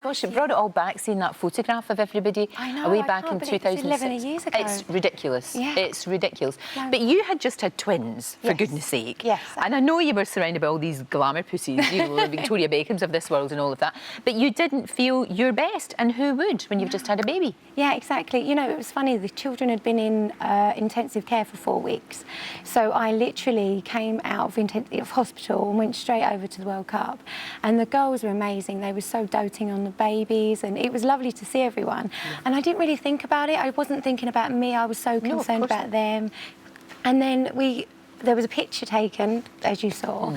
Gosh, it brought it all back, seeing that photograph of everybody way back in 2006. 11 years ago. It's ridiculous. Yeah. It's ridiculous. No. But you had just had twins, for goodness sake. Yes. And I know you were surrounded by all these glamour pussies, you know, the Victoria Becomes of this world and all of that. But you didn't feel your best, and who would when you've just had a baby? Yeah, exactly. You know, it was funny, the children had been in intensive care for 4 weeks. So I literally came out of hospital and went straight over to the World Cup. And the girls were amazing. They were so doting on the babies, and it was lovely to see everyone. Yeah. And I didn't really think about it. I wasn't thinking about me. I was so concerned about them. And then there was a picture taken, as you saw,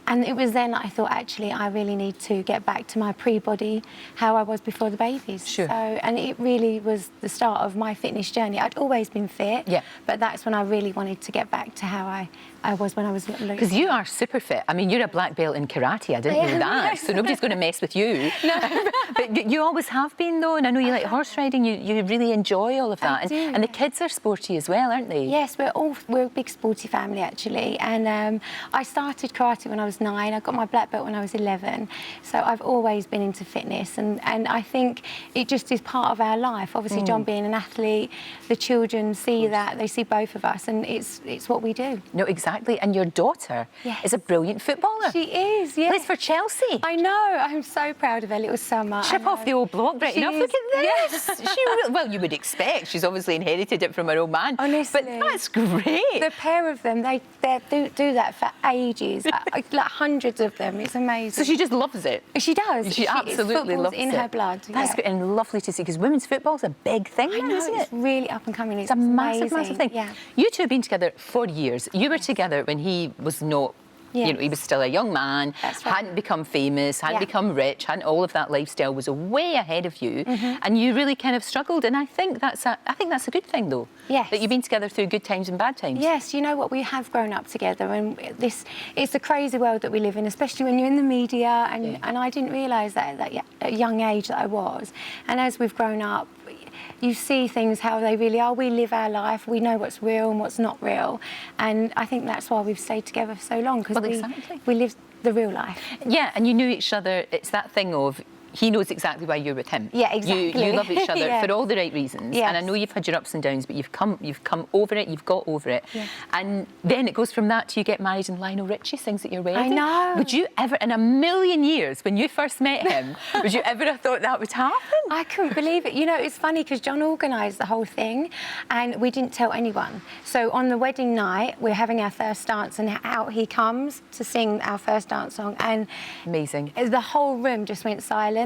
and it was then I thought, actually, I really need to get back to my pre-body, how I was before the babies. Sure. So, and it really was the start of my fitness journey. I'd always been fit, but that's when I really wanted to get back to how I was when I was little. Because you are super fit. I mean, you're a black belt in karate. I didn't know that, so nobody's going to mess with you. No. But you always have been, though, and I know you like horse riding. You really enjoy all of that. And the kids are sporty as well, aren't they? Yes, we're a big sporty family, actually. And I started karate when I was 9. I got my black belt when I was 11. So I've always been into fitness, and I think it just is part of our life. Obviously, John being an athlete, the children see that. They see both of us, and it's what we do. No, exactly. And your daughter is a brilliant footballer. She is, yes. Plays for Chelsea. I know. I'm so proud of her little summer. Chip off the old block right enough. Look at this. Yes. Well, you would expect. She's obviously inherited it from her old man. Honestly. But that's great. The pair of them, they do that for ages. like hundreds of them. It's amazing. So she just loves it. She does. She absolutely loves it. in her blood. That's good and lovely to see, because women's football's a big thing, isn't it? It's really up and coming. It's a massive, massive thing. Yeah. You two have been together for years. You were together when he was not, you know, he was still a young man, hadn't become famous, hadn't become rich, hadn't all of that lifestyle, was way ahead of you, and you really kind of struggled. And I think that's a good thing, though. Yes. That you've been together through good times and bad times. Yes, you know what, we have grown up together, and it's a crazy world that we live in, especially when you're in the media, and I didn't realise that at a young age that I was. And as we've grown up, you see things how they really are. We live our life. We know what's real and what's not real. And I think that's why we've stayed together for so long, because we live the real life. Yeah, and you knew each other. It's that thing of, he knows exactly why you're with him. Yeah, exactly. You love each other for all the right reasons. Yes. And I know you've had your ups and downs, but you've come over it, you've got over it. Yeah. And then it goes from that to you get married and Lionel Richie sings at your wedding. I know. Would you ever, in a million years, when you first met him, would you ever have thought that would happen? I couldn't believe it. You know, it's funny because John organised the whole thing and we didn't tell anyone. So on the wedding night, we're having our first dance and out he comes to sing our first dance song. And amazing. The whole room just went silent.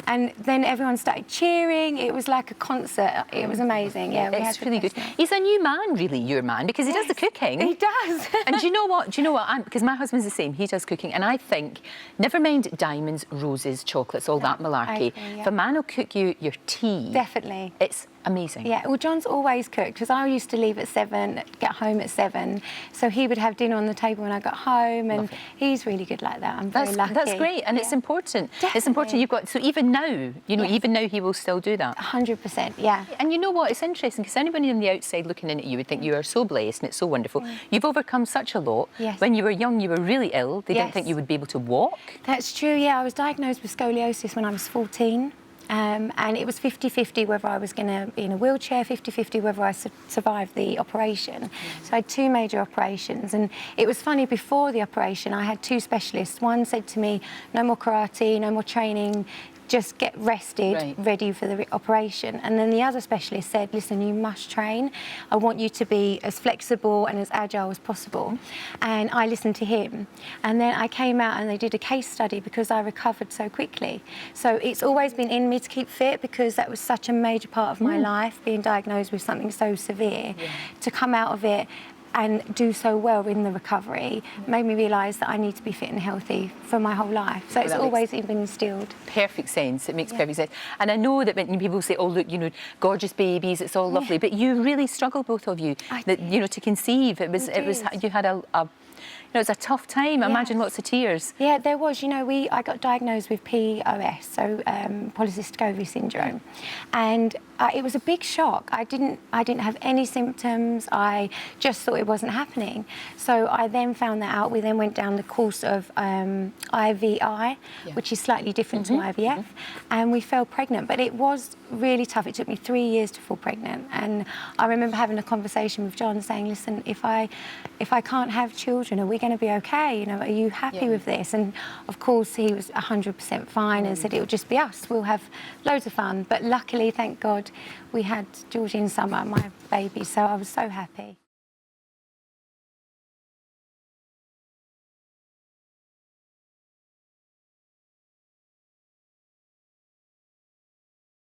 And then everyone started cheering. It was like a concert. It was amazing. Yeah, it's really good. He's a new man, really, your man, because he does the cooking. He does. And do you know what? Because my husband's the same. He does cooking, and I think, never mind diamonds, roses, chocolates, all that malarkey. If a man will cook you your tea, definitely, it's amazing. Yeah. Well, John's always cooked, because I used to leave at 7, get home at 7, so he would have dinner on the table when I got home, and he's really good like that. I'm very lucky. That's great, and it's important. Definitely. It's important. You've got, so even now, you know, even now he will still do that. 100%, yeah. And you know what? It's interesting, because anybody on the outside looking in at you would think you are so blessed and it's so wonderful. You've overcome such a lot. Yes. When you were young, you were really ill. They didn't think you would be able to walk. That's true, yeah. I was diagnosed with scoliosis when I was 14. And it was 50-50 whether I was going to be in a wheelchair, 50-50 whether I survived the operation. So I had 2 major operations, and it was funny, before the operation I had 2 specialists. One said to me, no more karate, no more training, just get rested, ready for the operation. And then the other specialist said, listen, you must train. I want you to be as flexible and as agile as possible. And I listened to him. And then I came out and they did a case study because I recovered so quickly. So it's always been in me to keep fit, because that was such a major part of my life, being diagnosed with something so severe. To come out of it and do so well in the recovery made me realise that I need to be fit and healthy for my whole life. So it's always been instilled. Perfect sense. It makes perfect sense. And I know that when people say, oh, look, you know, gorgeous babies, it's all lovely, but you really struggled, both of you, that, you know, to conceive. You had know, it's a tough time. I imagine lots of tears. Yeah, there was. You know, I got diagnosed with POS, so polycystic ovary syndrome, and it was a big shock. I didn't have any symptoms. I just thought it wasn't happening. So I then found that out. We then went down the course of IVI, which is slightly different to IVF, and we fell pregnant. But it was really tough. It took me 3 years to fall pregnant, and I remember having a conversation with John, saying, "Listen, if I can't have children, are we going to be okay? You know, are you happy with this?" And of course, he was 100% fine and said it would just be us. We'll have loads of fun. But luckily, thank God, we had Georgie in summer, my baby. So I was so happy.